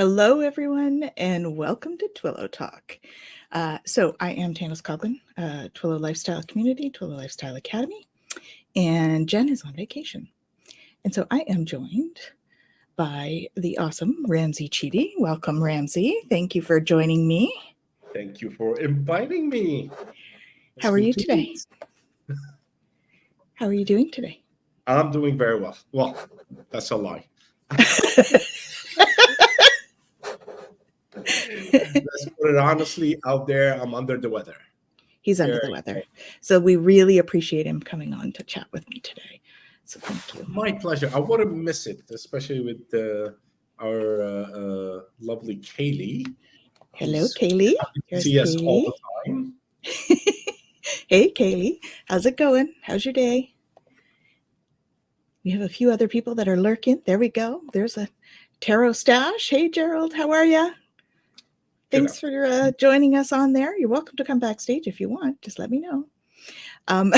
Hello, everyone, and welcome to Twillow Talk. So I am Tanis Coughlin, Twillow Lifestyle Community, Twillow Lifestyle Academy, and Jen is on vacation. And so I am joined by the awesome Ramzi Cheety. Welcome, Ramzi. Thank you for joining me. Thank you for inviting me. How are you today? How are you doing today? I'm doing very well. Well, that's a lie. Let's put it honestly out there. I'm under the weather. He's under the weather. So we really appreciate him coming on to chat with me today. So thank you. My pleasure. I wouldn't miss it, especially with our lovely Kaylee. Hello, Kaylee. Here's see us all the time. Hey, Kaylee. How's it going? How's your day? We have a few other people that are lurking. There we go. There's a tarot stash. Hey, Gerald. How are you? Thanks for joining us on there. You're welcome to come backstage if you want. Just let me know. Come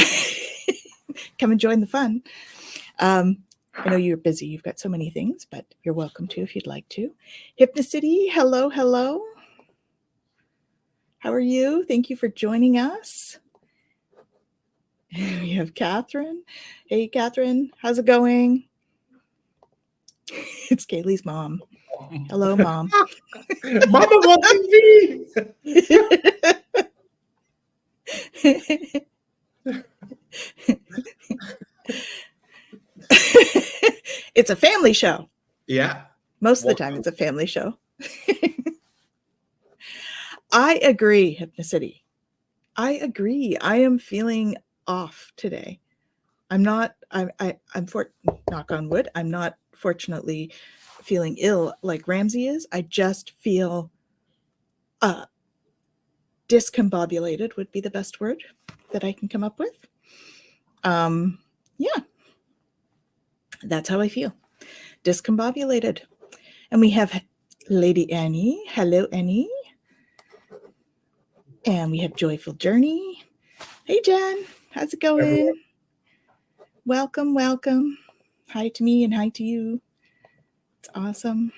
and join the fun. I know you're busy. You've got so many things, but you're welcome to if you'd like to. Hypnocity, hello, hello. How are you? Thank you for joining us. We have Catherine. Hey, Catherine. How's it going? It's Kaylee's mom. Hello, Mom. Mama watching me. It's a family show. Yeah. Most of the time, it's a family show. I agree, Hypnocity. I agree. I am feeling off today. I'm not, I'm knock on wood, I'm not fortunately feeling ill like Ramzi is. I just feel discombobulated would be the best word that I can come up with. Yeah, that's how I feel. Discombobulated. And we have Lady Annie. Hello, Annie. And we have Joyful Journey. Hey, Jen. How's it going? Everyone. Welcome, welcome. Hi to me and hi to you. It's awesome.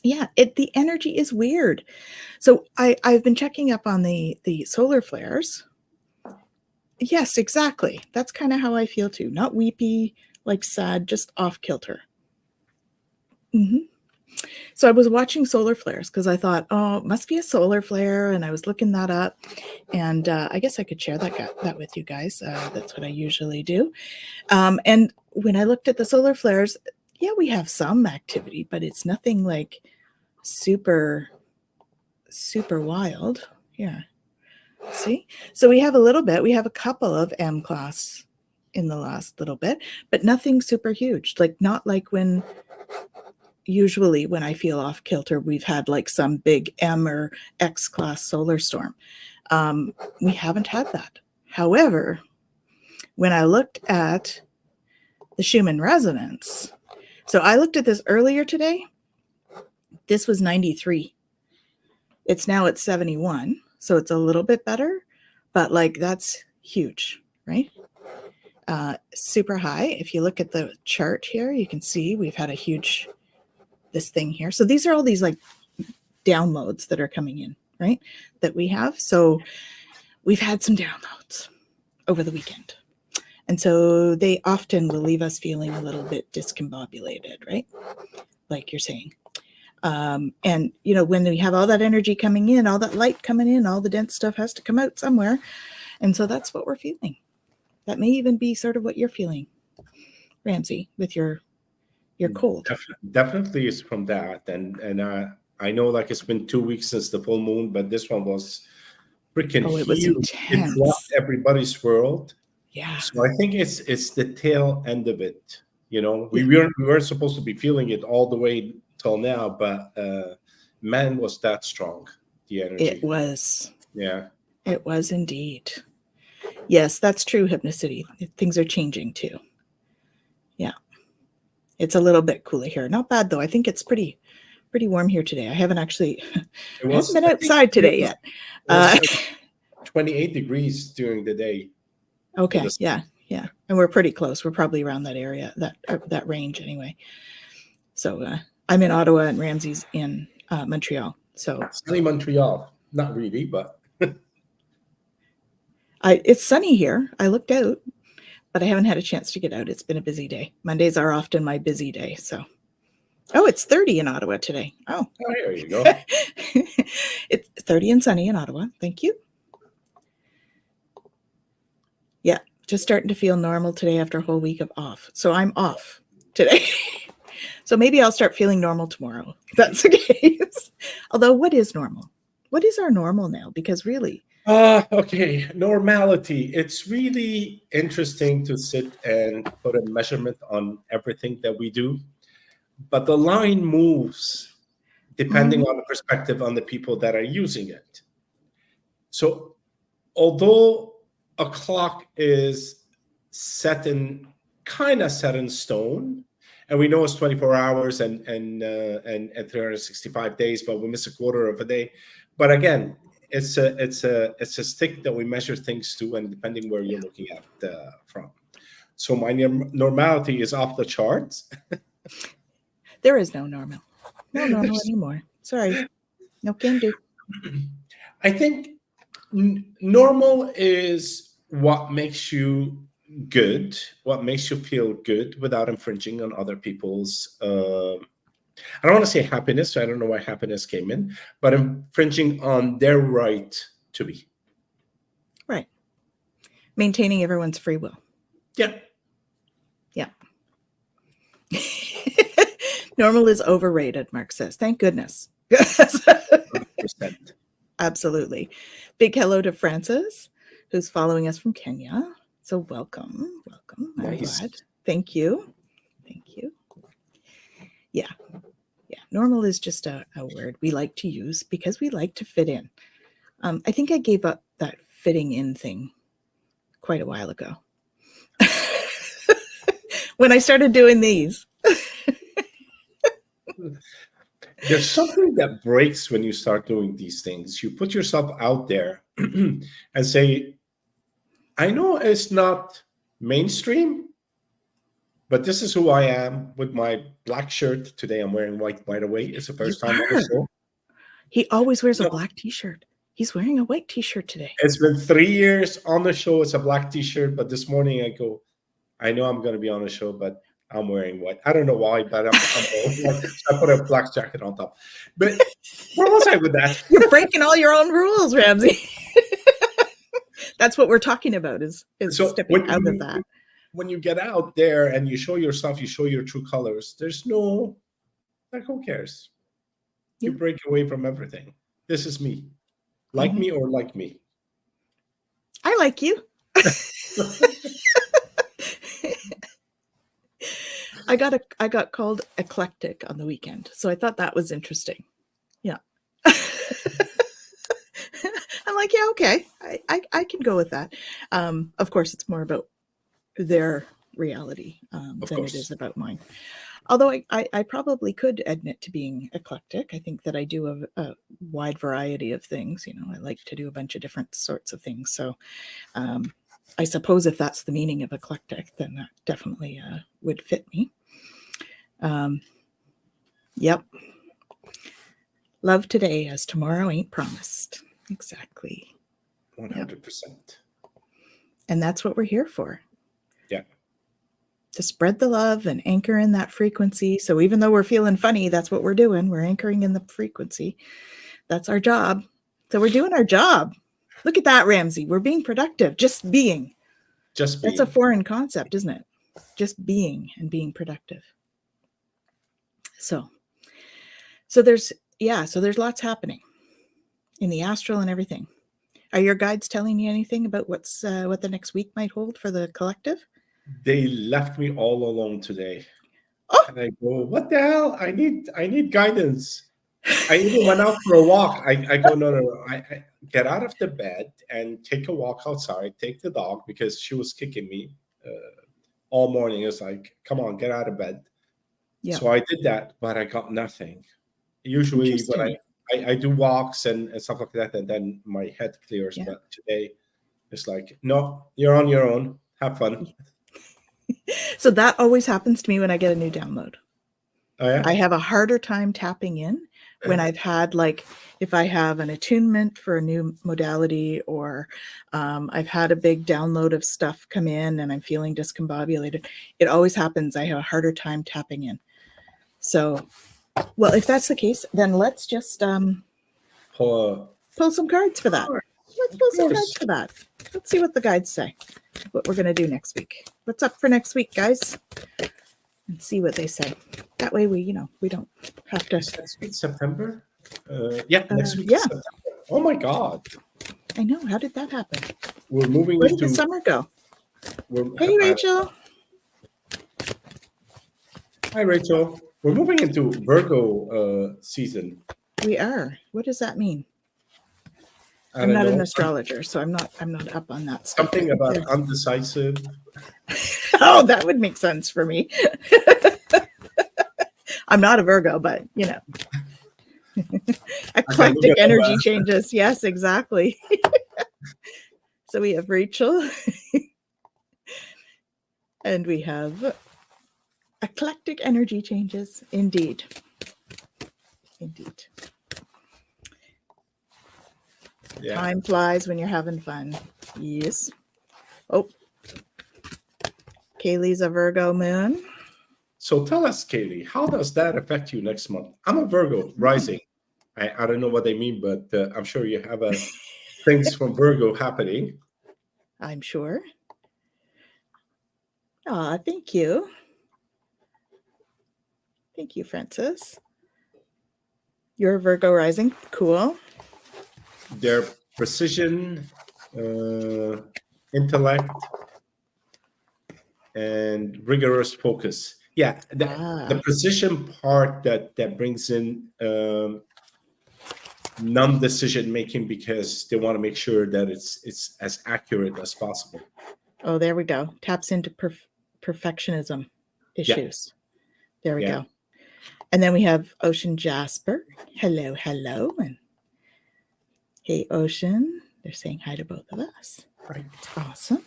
Yeah, the energy is weird. So I've been checking up on the solar flares. Yes, exactly. That's kind of how I feel too. Not weepy, like sad, just off kilter. Mm-hmm. So I was watching solar flares because I thought, oh, it must be a solar flare. And I was looking that up. And I guess I could share that with you guys. That's what I usually do. And when I looked at the solar flares, yeah, we have some activity, but it's nothing like super, super wild. Yeah. See? So we have a little bit. We have a couple of M class in the last little bit, but nothing super huge. Like not like when... Usually when I feel off kilter, we've had like some big M or X class solar storm. We haven't had that. However, when I looked at the Schumann resonance, so I looked at this earlier today. This was 93. It's now at 71. So it's a little bit better, but like that's huge, right? Super high. If you look at the chart here, you can see we've had a huge... this thing here. So these are all these like downloads that are coming in, right? That we have. So we've had some downloads over the weekend. And so they often will leave us feeling a little bit discombobulated, right? Like you're saying. And, you know, when we have all that energy coming in, all that light coming in, all the dense stuff has to come out somewhere. And so that's what we're feeling. That may even be sort of what you're feeling, Ramzi, with your cold. Definitely is from that. And I know like it's been 2 weeks since the full moon, but this one was freaking huge. It was intense. It rocked everybody's world. Yeah. So I think it's the tail end of it. You know, we weren't supposed to be feeling it all the way till now, but man, was that strong, the energy. It was. Yeah. It was indeed. Yes, that's true, Hypnocity. Things are changing too. Yeah. It's a little bit cooler here. Not bad though. I think it's pretty warm here today. I haven't actually haven't been outside today yet. 28 degrees during the day. Okay. Yeah. And we're pretty close. We're probably around that area, that range anyway. So I'm in Ottawa and Ramsey's in Montreal. So Sunny Montreal. Not really, but it's sunny here. I looked out, but I haven't had a chance to get out. It's been a busy day. Mondays are often my busy day. So, oh, it's 30 in Ottawa today. Oh, oh, here you go. it's 30 and sunny in Ottawa. Thank you. Yeah, just starting to feel normal today after a whole week of off. So I'm off today. So maybe I'll start feeling normal tomorrow. If that's the case. Although, what is normal? What is our normal now? Because really, Okay, normality. It's really interesting to sit and put a measurement on everything that we do, but the line moves depending on the perspective on the people that are using it. So, although a clock is kind of set in stone, and we know it's 24 hours and 365 days, but we miss a quarter of a day. But again, it's a stick that we measure things to, and depending where you're looking at from. So my normality is off the charts. there is no normal. No normal anymore. Sorry. No can do. I think normal is what makes you good, what makes you feel good without infringing on other people's I don't want to say happiness, so I don't know why happiness came in, but infringing on their right to be. Right. Maintaining everyone's free will. Yeah. Yeah. Normal is overrated, Mark says. Thank goodness. 100%. Absolutely. Big hello to Francis, who's following us from Kenya. So welcome. Welcome. Nice. I'm glad. Thank you. Thank you. Yeah. Yeah. Normal is just a word we like to use because we like to fit in. I think I gave up that fitting in thing quite a while ago. When I started doing these. There's something that breaks when you start doing these things. You put yourself out there and say, I know it's not mainstream, but this is who I am with my black shirt. Today I'm wearing white, by the way. It's the first time on the show. He always wears a black t-shirt. He's wearing a white t-shirt today. It's been 3 years on the show. It's a black t-shirt, but this morning I go, I know I'm going to be on the show, but I'm wearing white. I don't know why, but I put a black jacket on top. But where was I with that? You're breaking all your own rules, Ramzi. That's what we're talking about is so stepping out of that. When you get out there and you show yourself, you show your true colors, there's no, like, who cares? You break away from everything. This is me. Like me or like me? I like you. I got called eclectic on the weekend, so I thought that was interesting. Yeah. I'm like, yeah, okay, I can go with that. Of course, it's more about their reality than it is about mine. Although I probably could admit to being eclectic. I think that I do a wide variety of things. You know, I like to do a bunch of different sorts of things. So I suppose if that's the meaning of eclectic, then that definitely would fit me. Yep. Love today as tomorrow ain't promised. Exactly. 100%. And that's what we're here for. Yeah. To spread the love and anchor in that frequency. So even though we're feeling funny, that's what we're doing. We're anchoring in the frequency. That's our job. So we're doing our job. Look at that, Ramzi. We're being productive. Just being. Just being. That's a foreign concept, isn't it? Just being and being productive. So there's lots happening in the astral and everything. Are your guides telling you anything about what the next week might hold for the collective? They left me all alone today. Oh. And I go, what the hell? I need guidance. I even went out for a walk. I go, no. I get out of the bed and take a walk outside, take the dog, because she was kicking me all morning. It's like, come on, get out of bed. Yeah. So I did that, but I got nothing. Usually when I do walks and stuff like that, and then my head clears. Yeah. But today, it's like, no, you're on your own. Have fun. So that always happens to me when I get a new download. Oh yeah. I have a harder time tapping in when I've had, like, if I have an attunement for a new modality, or I've had a big download of stuff come in and I'm feeling discombobulated. It always happens. I have a harder time tapping in. So, well, if that's the case, then let's just Pull pull some cards for a that. card. Let's Of pull some cards course. for that. Let's see what the guides say. What we're going to do next week. What's up for next week, guys? And see what they say. That way we don't have to. Is next week September? Yeah, next week is Yeah, September. Oh my God. I know. How did that happen? We're moving Where did the into. summer go? We're, Hey, Rachel. hi, Rachel. We're moving into Virgo season. We are. What does that mean? I I'm don't not an know. astrologer, so I'm not up on that stuff. Something about undecisive. Oh, that would make sense for me. I'm not a Virgo, but eclectic energy changes. Yes, exactly. So we have Rachel and we have eclectic energy changes. Indeed. Yeah. Time flies when you're having fun. Yes. Oh, Kaylee's a Virgo moon. So tell us, Kaylee, how does that affect you next month? I'm a Virgo rising. I don't know what they mean, but I'm sure you have things from Virgo happening. I'm sure. Ah, thank you. Thank you, Francis. You're a Virgo rising. Cool. Their precision, intellect, and rigorous focus. Yeah, the precision part that brings in non-decision making because they want to make sure that it's as accurate as possible. Oh, there we go. Taps into perfectionism issues. Yeah. There we go. And then we have Ocean Jasper. Hello, hello. And hey, Ocean. They're saying hi to both of us. Right. It's awesome.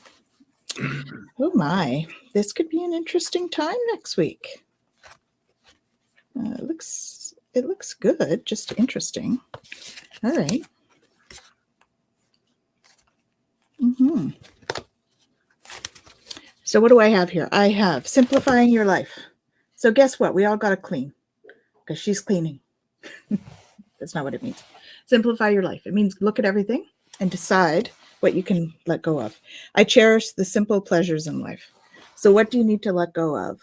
Oh my. This could be an interesting time next week. It looks good, just interesting. All right. So what do I have here? I have simplifying your life. So guess what? We all got to clean because she's cleaning. That's not what it means. Simplify your life. It means look at everything and decide what you can let go of. I cherish the simple pleasures in life. So what do you need to let go of?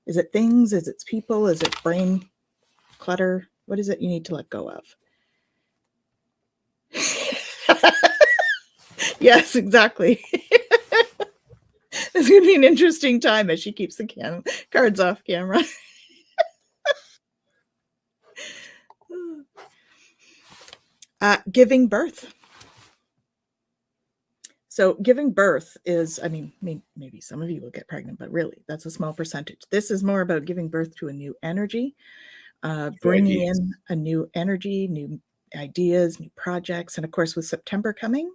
Is it things? Is it people? Is it brain clutter? What is it you need to let go of? Yes, exactly. It's going to be an interesting time as she keeps the cards off camera. Giving birth. So giving birth is, I mean, maybe some of you will get pregnant, but really that's a small percentage. This is more about giving birth to a new energy, bringing in a new energy, new ideas, new projects. And of course, with September coming,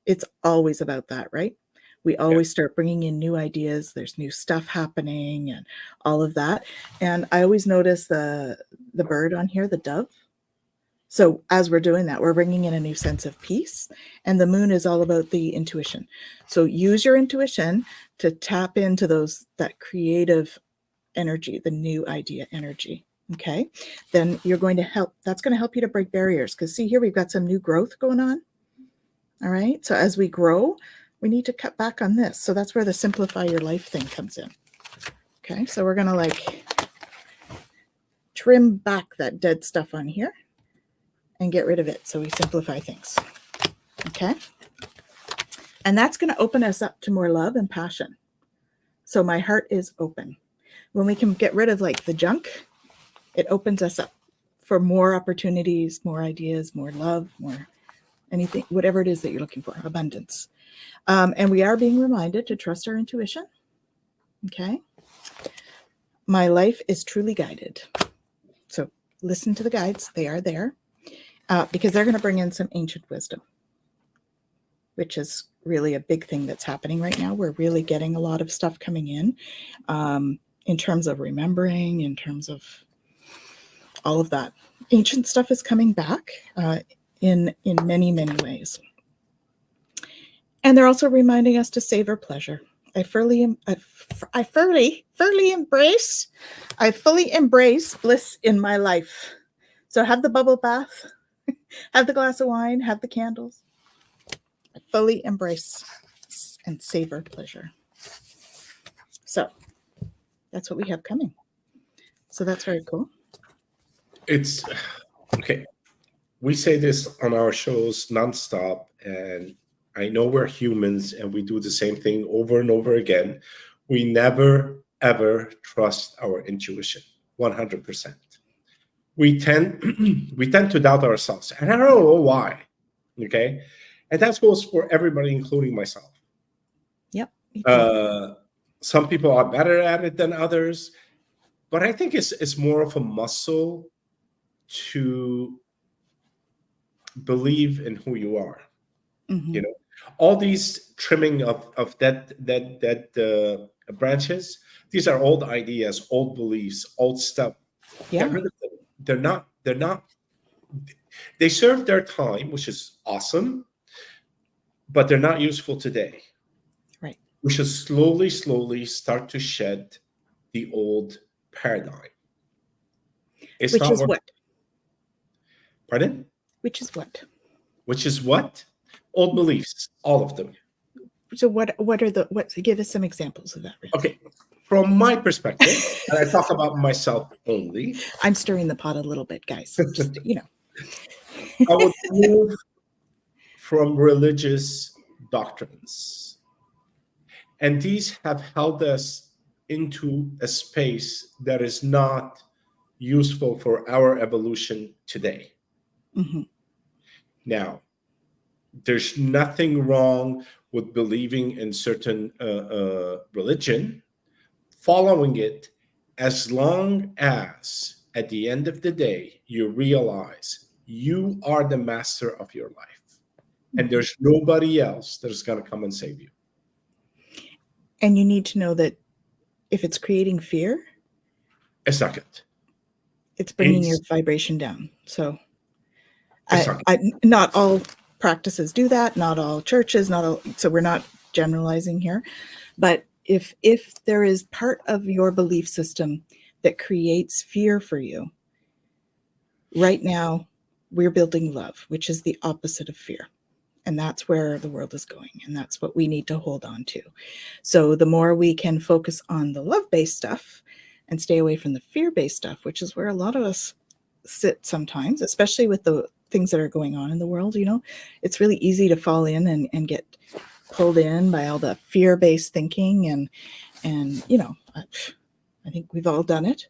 it's always about that, right? We always start bringing in new ideas. There's new stuff happening and all of that. And I always notice the bird on here, the dove. So as we're doing that, we're bringing in a new sense of peace. And the moon is all about the intuition. So use your intuition to tap into that creative energy, the new idea energy. Okay. Then you're going to help. That's going to help you to break barriers. Because see here, we've got some new growth going on. All right. So as we grow, we need to cut back on this. So that's where the simplify your life thing comes in. Okay. So we're going to trim back that dead stuff on here and get rid of it. So we simplify things. Okay. And that's going to open us up to more love and passion. So my heart is open. When we can get rid of the junk, it opens us up for more opportunities, more ideas, more love, more anything, whatever it is that you're looking for, abundance. And we are being reminded to trust our intuition. Okay. My life is truly guided. So listen to the guides. They are there because they're going to bring in some ancient wisdom, which is really a big thing that's happening right now. We're really getting a lot of stuff coming in. in terms of remembering, in terms of all of that. Ancient stuff is coming back in many, many ways. And they're also reminding us to savor pleasure. I fully embrace bliss in my life. So have the bubble bath, have the glass of wine, have the candles. I fully embrace and savor pleasure. So that's what we have coming. So that's very cool. It's okay. We say this on our shows nonstop, and I know we're humans and we do the same thing over and over again. We never ever trust our intuition 100%. We tend we tend to doubt ourselves, and I don't know why. Okay, and that goes for everybody, including myself. Yep. Some people are better at it than others, but I think it's more of a muscle to believe in who you are. Mm-hmm. You know, all these trimming of that branches, these are old ideas, old beliefs, old stuff. Yeah. Get rid of them. They're not they serve their time, which is awesome, but they're not useful today. Right. We should slowly start to shed the old paradigm. It's Which not is what? Pardon? Which is what? Which is what? Old beliefs, all of them. So what are the give us some examples of that, Ramzi. Okay. From my perspective, and I talk about myself only, I'm stirring the pot a little bit, guys. Just, I would move from religious doctrines. And these have held us into a space that is not useful for our evolution today. Mm-hmm. Now, there's nothing wrong with believing in certain religion, following it, as long as at the end of the day you realize you are the master of your life and there's nobody else that is going to come and save you. And you need to know that if it's creating fear, It's not good. It's bringing your vibration down. So It's not all practices do that, not all churches, not all, so we're not generalizing here. But if there is part of your belief system that creates fear for you, right now we're building love, which is the opposite of fear. And that's where the world is going. And that's what we need to hold on to. So the more we can focus on the love-based stuff and stay away from the fear-based stuff, which is where a lot of us sit sometimes, especially with the things that are going on in the world, it's really easy to fall in and get pulled in by all the fear-based thinking. And I think we've all done it,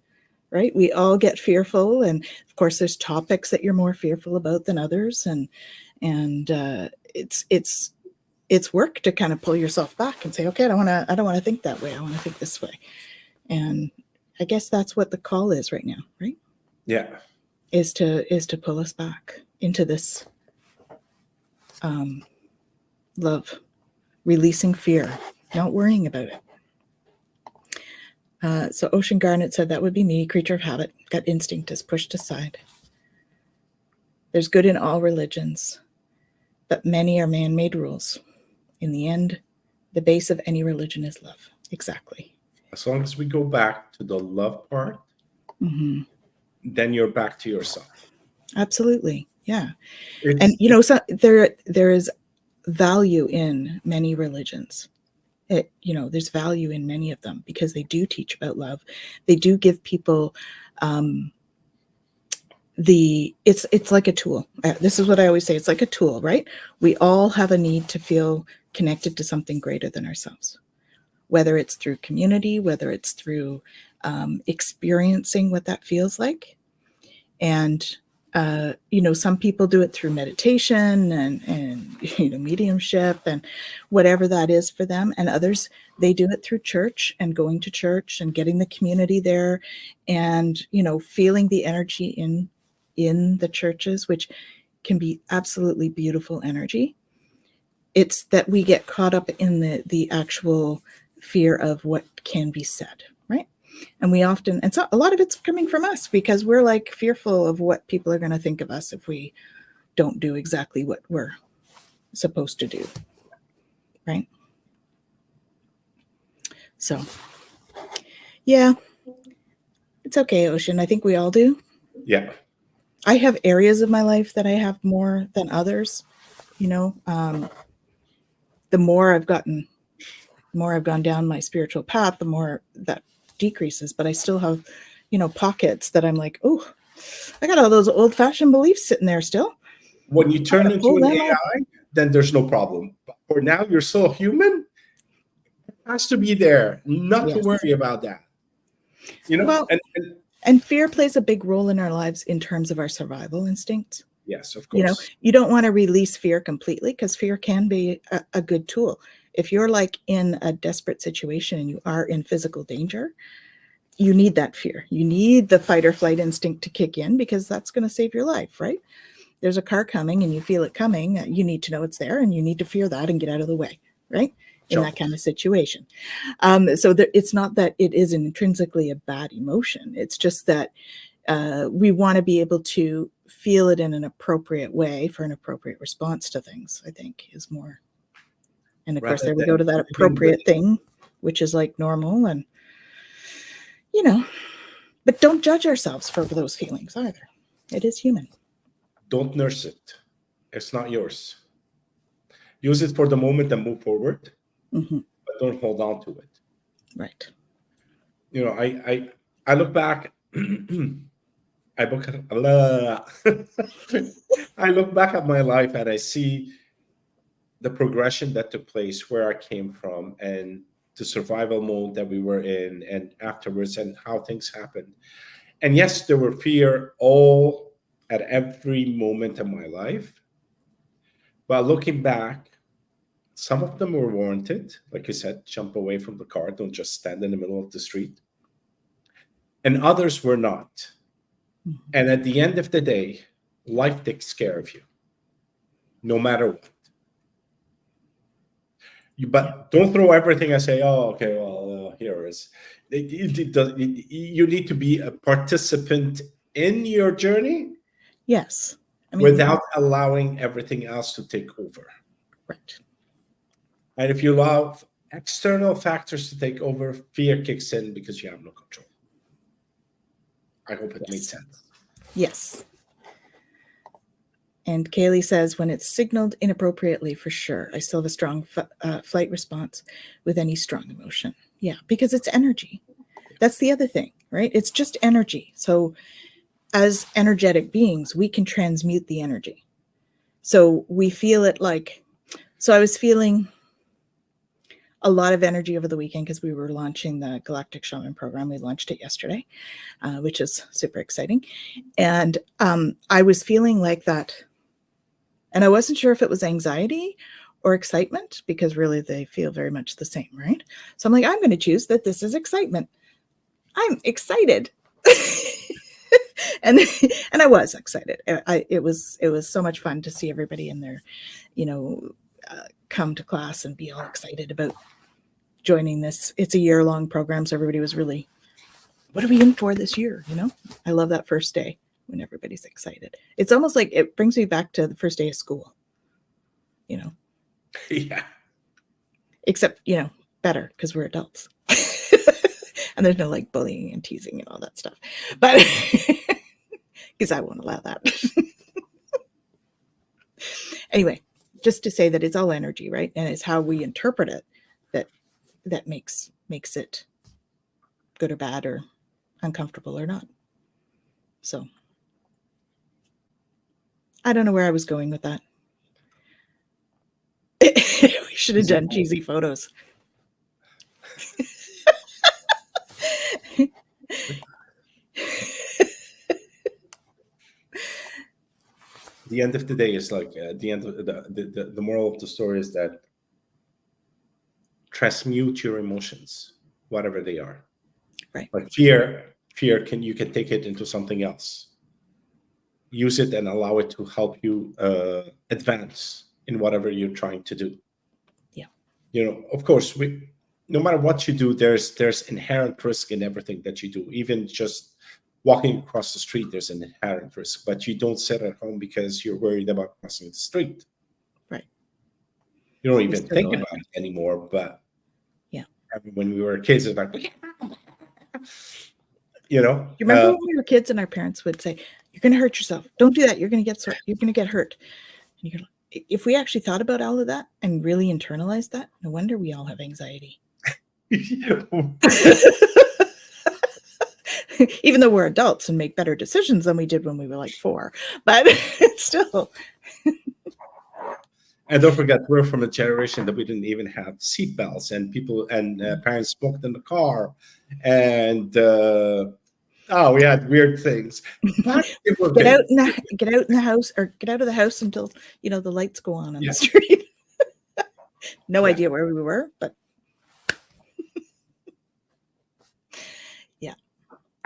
right? We all get fearful. And of course, there's topics that you're more fearful about than others. And it's work to kind of pull yourself back and say, okay, I don't want to think that way. I want to think this way. And I guess that's what the call is right now, right? Yeah. Is to pull us back into this love, releasing fear, not worrying about it. So Ocean Garnet said that would be me, creature of habit, gut instinct is pushed aside. There's good in all religions, but many are man-made rules. In the end, the base of any religion is love. Exactly. As long as we go back to the love part, then you're back to yourself. Absolutely. Yeah. So there is value in many religions. There's value in many of them because they do teach about love. They do give people it's like a tool. This is what I always say. It's like a tool, right? We all have a need to feel connected to something greater than ourselves, whether it's through community, whether it's through experiencing what that feels like. And, some people do it through meditation and mediumship and whatever that is for them. And others, they do it through church and going to church and getting the community there and, feeling the energy in the churches, which can be absolutely beautiful energy. It's that we get caught up in the actual fear of what can be said, right? And we often, and so a lot of it's coming from us because we're like fearful of what people are going to think of us if we don't do exactly what we're supposed to do. Right? So, yeah, it's okay, Ocean. I think we all do. Yeah. I have areas of my life that I have more than others. You know, the more I've gotten, the more I've gone down my spiritual path, the more that decreases. But I still have, pockets that I'm like, oh, I got all those old fashioned beliefs sitting there still. When you I'm turn gonna into pull an them out. AI, then there's no problem. But for now, you're still human. It has to be there. Not to Yes. worry about that. You know, Well, and fear plays a big role in our lives in terms of our survival instincts. yes, of course. You don't want to release fear completely because fear can be a good tool. If you're like in a desperate situation and you are in physical danger, you need that fear. You need the fight or flight instinct to kick in because that's going to save your life, right? There's a car coming and you feel it coming. You need to know it's there and you need to fear that and get out of the way, right? In that Jump. kind of situation. So it's not that it is intrinsically a bad emotion. It's just that we want to be able to feel it in an appropriate way for an appropriate response to things, I think, is more. And of course, Rather there we go than to that living with appropriate thing, which is like normal. And, you know, but don't judge ourselves for those feelings either. It is human. don't nurse it. It's not yours. Use it for the moment and move forward, Hmm. but don't hold on to it. Right. You know, I look back. I look at I look back at my life and I see the progression that took place, where I came from, and the survival mode that we were in, and afterwards, and how things happened. And yes, there were fear all at every moment of my life. But looking back, some of them were warranted. Like you said, jump away from the car, don't just stand in the middle of the street. And others were not. Mhm. And at the end of the day, life takes care of you, no matter what. Yeah. But don't throw everything and say, "Oh, okay, well, here is." You need to be a participant in your journey Yes. I mean, without allowing everything else to take over. right. And if you allow external factors to take over, fear kicks in because you have no control. I hope it made Yes. sense. Yes. And Kaylee says, when it's signaled inappropriately, for sure, I still have a strong flight response with any strong emotion. Yeah, because it's energy. That's the other thing, right? It's just energy. So, as energetic beings, we can transmute the energy. So, we feel it like, so I was feeling a lot of energy over the weekend because we were launching the Galactic Shaman program. We launched it yesterday, which is super exciting. And I was feeling like that. And I wasn't sure if it was anxiety or excitement because really they feel very much the same, right? So I'm like, I'm going to choose that this is excitement. I'm excited. and and I was excited. It was so much fun to see everybody in there, you know, come to class and be all excited about joining this. It's a year-long program, so everybody was really, what are we in for this year? I love that first day when everybody's excited. It's almost like it brings me back to the first day of school. You know, Yeah. except better because we're adults. And there's no like bullying and teasing and all that stuff, but because I won't allow that. Anyway, just to say that it's all energy, right? And it's how we interpret it that makes it good or bad or uncomfortable or not. So I don't know where I was going with that. We should have done cheesy photos. The end of the day is like the end of the moral of the story is that transmute your emotions, whatever they are. Right. Like fear can you can take it into something else. Use it and allow it to help you advance in whatever you're trying to do. Yeah. Of course, no matter what you do, there's inherent risk in everything that you do. Even just walking across the street, there's an inherent risk. But you don't sit at home because you're worried about crossing the street. Right. You don't We even still think go about ahead. it anymore. But Yeah. when we were kids, it's like, you know, You remember when we were kids and our parents would say, "You're going to hurt yourself. Don't do that. You're going to get hurt." And you're like, if we actually thought about all of that and really internalized that, no wonder we all have anxiety. Even though we're adults and make better decisions than we did when we were like 4, but still. And don't forget, we're from a generation that we didn't even have seatbelts, and people and parents smoked in the car, and we had weird things. But they were Get out good. in the house, or get out of the house until the lights go on Yeah. the street. No Yeah. idea where we were, but yeah,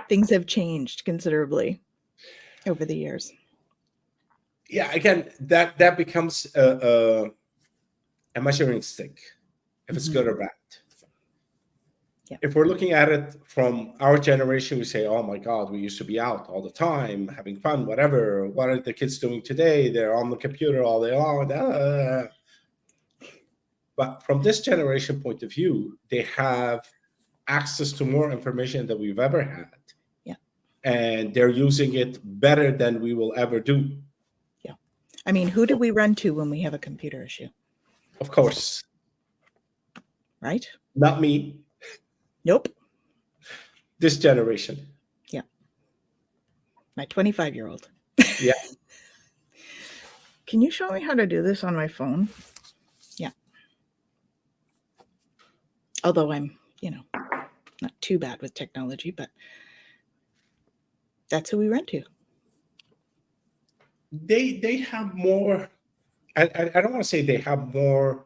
things have changed considerably over the years. Yeah, again, that becomes a measuring stick, if it's good or bad. Yeah. If we're looking at it from our generation, we say, "Oh my God, we used to be out all the time, having fun, whatever. What are the kids doing today? They're on the computer all day long." But from this generation point of view, they have access to more information than we've ever had. Yeah. And they're using it better than we will ever do. Yeah. I mean, who do we run to when we have a computer issue? Of course. Right? Not me. Nope. This generation. Yeah. My 25-year-old. Yeah. Can you show me how to do this on my phone? Yeah. Although I'm, not too bad with technology, but that's who we run to. They have more. I don't want to say they have more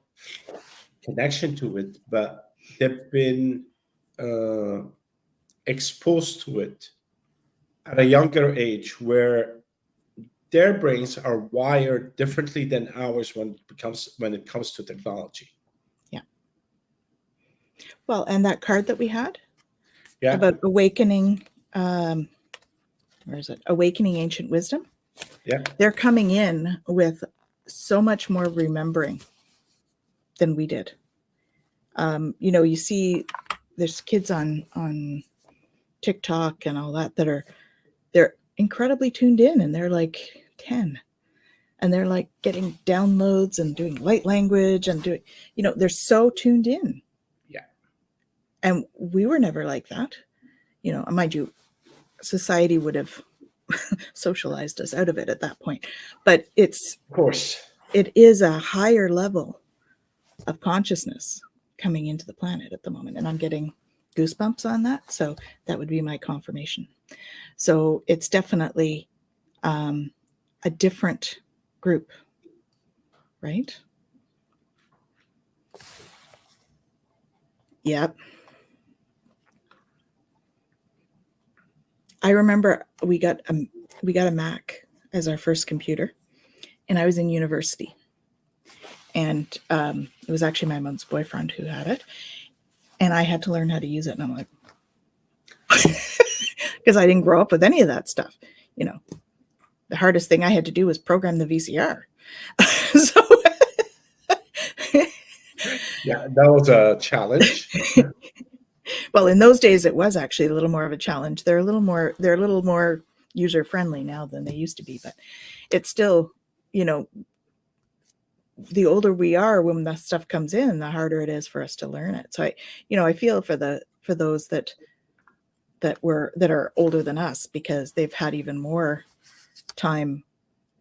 connection to it, but they've been exposed to it at a younger age, where their brains are wired differently than ours when it comes to technology. Yeah. Well, and that card that we had Yeah. about awakening, where is it? Awakening ancient wisdom. Yeah. They're coming in with so much more remembering than we did. You see there's kids on TikTok and all that they're incredibly tuned in, and they're like 10, and they're like getting downloads and doing light language and doing, they're so tuned in. Yeah. And we were never like that. Mind you, society would have socialized us out of it at that point. But Of course. it is a higher level of consciousness coming into the planet at the moment. And I'm getting goosebumps on that. So that would be my confirmation. So it's definitely a different group, right? Yep. I remember we got a Mac as our first computer, and I was in university. And it was actually my mom's boyfriend who had it, and I had to learn how to use it. And I'm like, because I didn't grow up with any of that stuff. The hardest thing I had to do was program the VCR. So yeah, that was a challenge. Well, in those days, it was actually a little more of a challenge. They're a little more user friendly now than they used to be, but it's still, the older we are, when the stuff comes in, the harder it is for us to learn it. So I feel for those that are older than us, because they've had even more time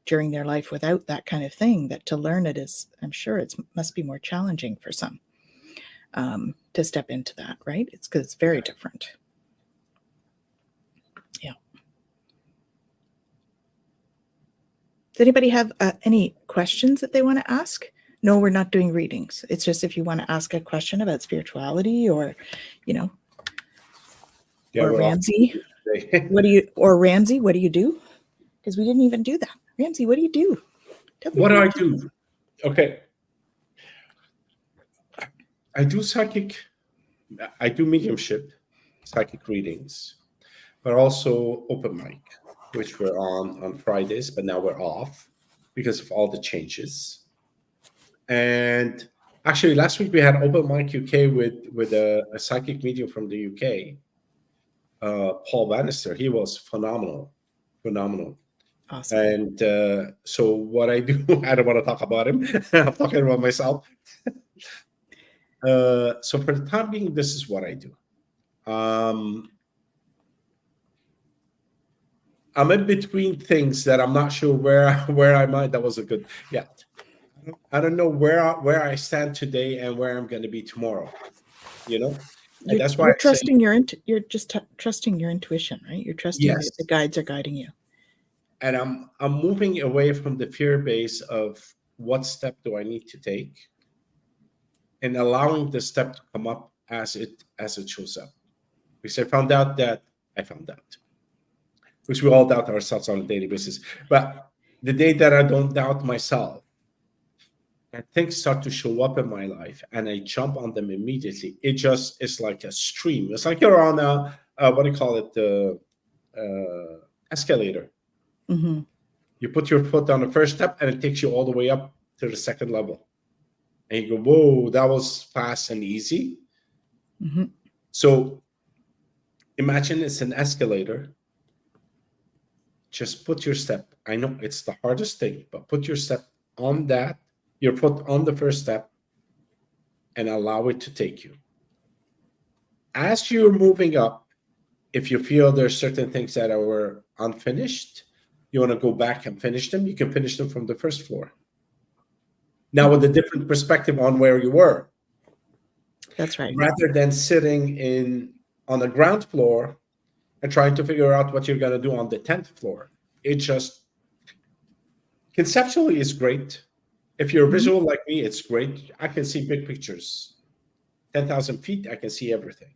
during their life without that kind of thing, that to learn it is, I'm sure it must be more challenging for some to step into that, right? It's because it's very different. Yeah. Does anybody have any questions that they want to ask? No, we're not doing readings. It's just if you want to ask a question about spirituality, or, Yeah, or Ramzi, what do you do? Because we didn't even do that. Ramzi, what do you do? What do I do? Okay. I do psychic I do mediumship, psychic readings, but also open mic, which we're on Fridays, but now we're off because of all the changes. And actually, last week we had open mic UK with a psychic medium from the UK, Paul Bannister. He was phenomenal, phenomenal. Awesome. And so what I do, I don't want to talk about him. I'm talking about myself. So for the time being, this is what I do. Um, I'm in between things that I'm not sure where I might. That was a good, yeah. I don't know where I stand today and where I'm going to be tomorrow. You know, and that's why You're I say trusting you're just trusting your intuition, right? You're trusting that the yes. guides are guiding you. And I'm moving away from the fear base of what step do I need to take, and allowing the step to come up as it shows up. Because I found out, which we all doubt ourselves on a daily basis. But the day that I don't doubt myself and things start to show up in my life and I jump on them immediately, it just is like a stream. It's like you're on what do you call it, the escalator. Mm-hmm. You put your foot on the first step and it takes you all the way up to the second level. And you go, whoa, that was fast and easy. Mm-hmm. So imagine it's an escalator. Just put your step. I know it's the hardest thing, but put your step on that, your foot on the first step, and allow it to take you. As you're moving up, if you feel there's certain things that were unfinished, you want to go back and finish them, you can finish them from the first floor. Now with a different perspective on where you were, That's right. rather than sitting in on the ground floor and trying to figure out what you're going to do on the 10th floor. It just conceptually is great. If you're Mm-hmm. visual like me, it's great. I can see big pictures. 10,000 feet, I can see everything.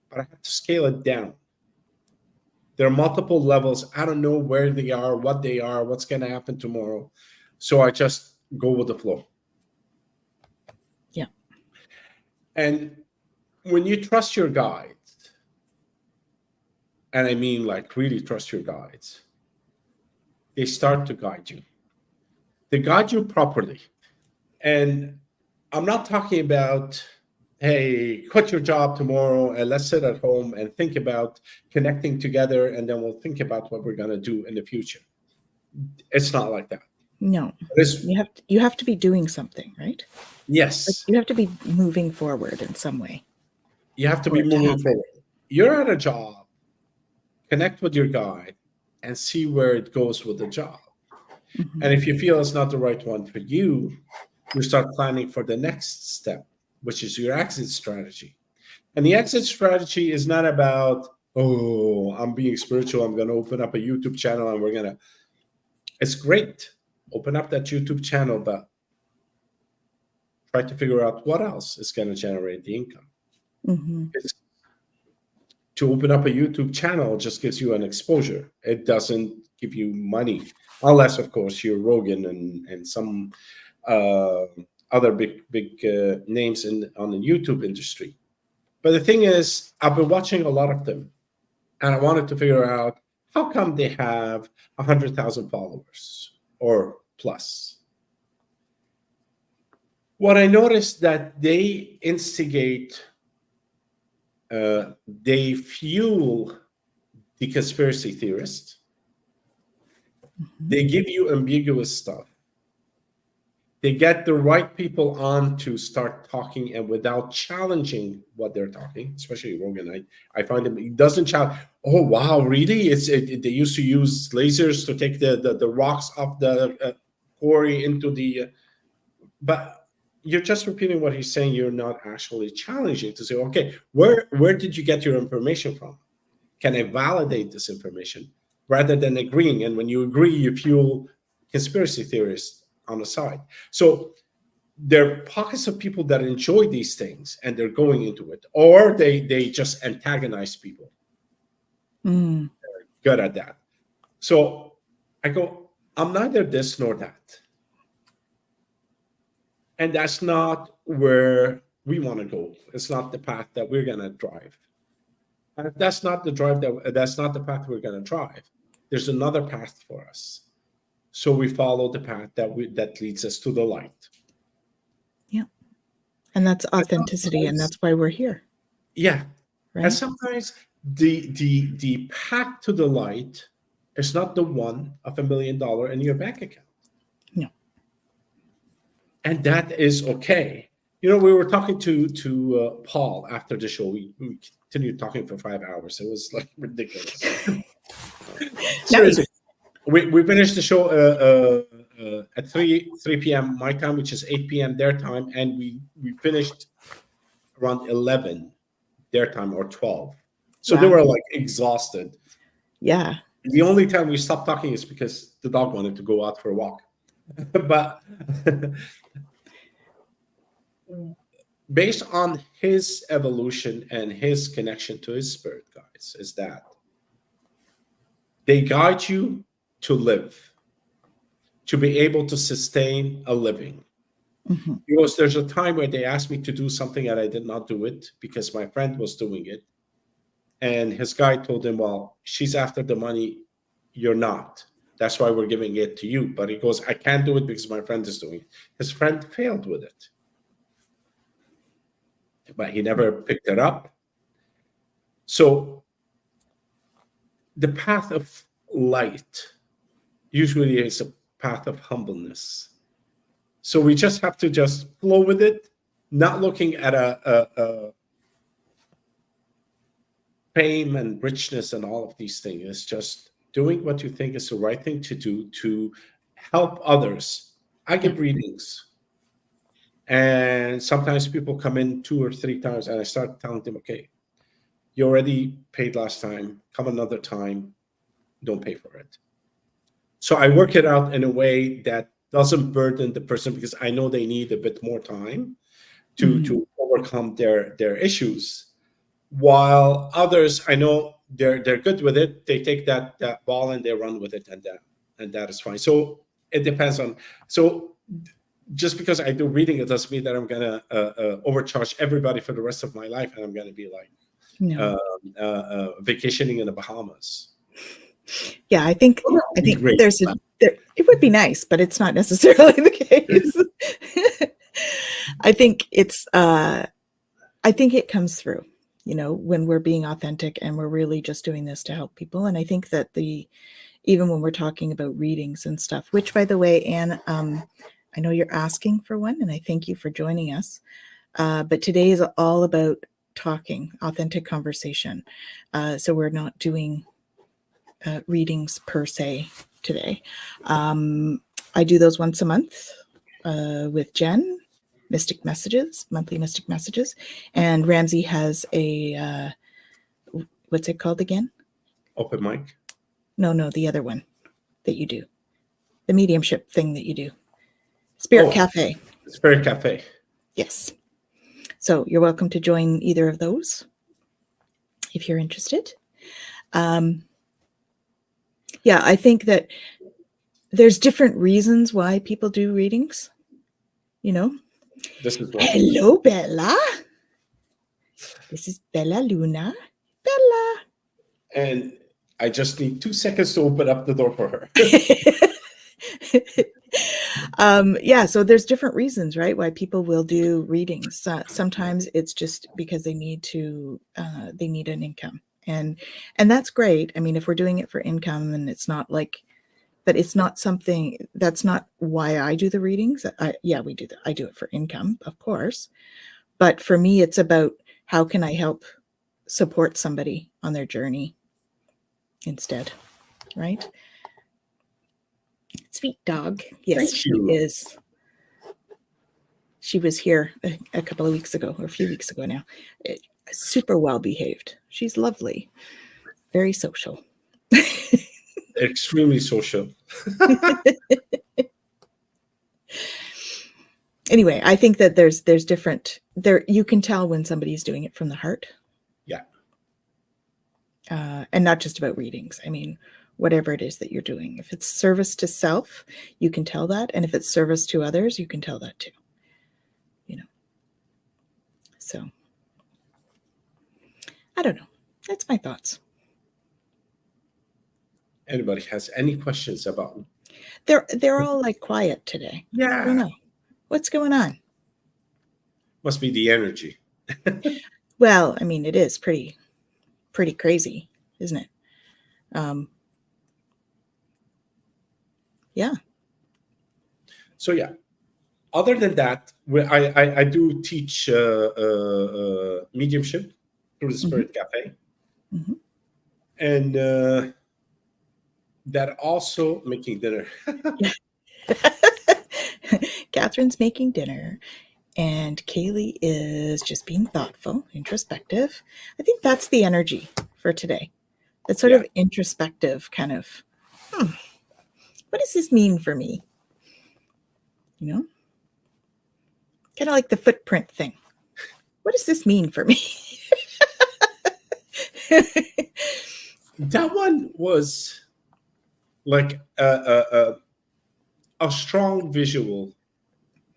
But I have to scale it down. There are multiple levels. I don't know where they are, what's going to happen tomorrow. So I just go with the flow. Yeah. And when you trust your guides, and I mean like really trust your guides, they start to guide you. They guide you properly. And I'm not talking about, hey, quit your job tomorrow and let's sit at home and think about connecting together and then we'll think about what we're going to do in the future. It's not like that. No. It's, You have to be doing something, right? Like yes, you have to be moving forward in some way you have to for be it to moving happen. forward. You're at a job, connect with your guide and see where it goes with the job. Mm-hmm. And if you feel it's not the right one for you, you start planning for the next step, which is your exit strategy. And the exit strategy is not about, oh, I'm being spiritual. I'm going to open up a YouTube channel and we're going to, it's great. Open up that YouTube channel, but try to figure out what else is going to generate the income. Mm-hmm. It's, to open up a YouTube channel just gives you an exposure. It doesn't give you money, unless, of course, you're Rogan and some uh, other big names on the YouTube industry. But the thing is, I've been watching a lot of them, and I wanted to figure out how come they have 100,000 followers or plus. What I noticed that they instigate, they fuel the conspiracy theorists. Mm-hmm. They give you ambiguous stuff. They get the right people on to start talking and without challenging what they're talking, especially Rogan. I find him, he doesn't challenge. Oh, wow, really? They used to use lasers to take the rocks off the quarry into the, but you're just repeating what he's saying. You're not actually challenging to say, okay, where did you get your information from? Can I validate this information rather than agreeing? And when you agree, you fuel conspiracy theorists on the side. So there are pockets of people that enjoy these things and they're going into it, or they just antagonize people. Mm. Good at that. So I go, I'm neither this nor that. And that's not where we want to go. It's not the path that we're going to drive. And if that's not the drive that's not the path we're going to drive, there's another path for us. So we follow the path that leads us to the light. Yeah. And that's authenticity, and that's why we're here. Yeah. Right? And sometimes the path to the light is not the one of $1 million in your bank account. No. And that is okay. You know, we were talking to Paul after the show. We continued talking for 5 hours. It was like ridiculous. Seriously, we finished the show at 3 p.m. my time, which is 8 p.m. their time, and we finished around 11 their time, or 12. So they were like exhausted. Yeah. The only time we stopped talking is because the dog wanted to go out for a walk. But based on his evolution and his connection to his spirit guides, is that they guide you to live, to be able to sustain a living. Mm-hmm. Because there's a time where they asked me to do something and I did not do it because my friend was doing it. And his guide told him, well, she's after the money, you're not. That's why we're giving it to you. But he goes, I can't do it because my friend is doing it. His friend failed with it. But he never picked it up. So the path of light usually is a path of humbleness. So we just have to just flow with it, not looking at a fame and richness and all of these things. It's just doing what you think is the right thing to do to help others. I give readings. And sometimes people come in 2 or 3 times and I start telling them, okay, you already paid last time, come another time, don't pay for it. So I work it out in a way that doesn't burden the person because I know they need a bit more time to overcome their issues. While others, I know they're good with it. They take that ball and they run with it, and that is fine. So it depends on. So just because I do reading, it doesn't mean that I'm gonna overcharge everybody for the rest of my life, and I'm gonna be like vacationing in the Bahamas. Yeah, I think there's it would be nice, but it's not necessarily the case. I think it comes through, you know, when we're being authentic and we're really just doing this to help people. And I think that even when we're talking about readings and stuff, which, by the way, Anne, I know you're asking for one, and I thank you for joining us. But today is all about talking, authentic conversation. So we're not doing readings per se today. I do those once a month with Jen, Mystic Messages, monthly Mystic Messages, and Ramzi has a what's it called again? Open mic? No, the other one that you do, the mediumship thing that you do, Spirit Cafe. Spirit Cafe. Yes. So you're welcome to join either of those if you're interested. Yeah, I think that there's different reasons why people do readings, you know. This is Hello, Bella. This is Bella Luna. Bella. And I just need 2 seconds to open up the door for her. Yeah, so there's different reasons, right, why people will do readings. Sometimes it's just because they need an income. And that's great. I mean, if we're doing it for income, and it's not like, but it's not something, that's not why I do the readings. We do that. I do it for income, of course. But for me, it's about how can I help support somebody on their journey instead, right? Sweet dog. Yes, she is. She was here a couple of weeks ago, or a few weeks ago now. Super well behaved. She's lovely. Very social. Extremely social. Anyway, I think that there's different you can tell when somebody's doing it from the heart. Yeah. And not just about readings. I mean, whatever it is that you're doing. If it's service to self, you can tell that. And if it's service to others, you can tell that too. You know. I don't know. That's my thoughts. Anybody has any questions about? They're all like quiet today. I don't Yeah, know. What's going on? must be the energy. Well, I mean, it is pretty crazy, isn't it? Um, yeah. So yeah. Other than that, I do teach mediumship through the Hmm. Spirit Cafe, Hmm. and that also making dinner. Yeah. Catherine's making dinner, and Kaylee is just being thoughtful, introspective. I think that's the energy for today. That sort Yeah. of introspective kind of, hmm, what does this mean for me? You know, kind of like the footprint thing. What does this mean for me? That one was like a strong visual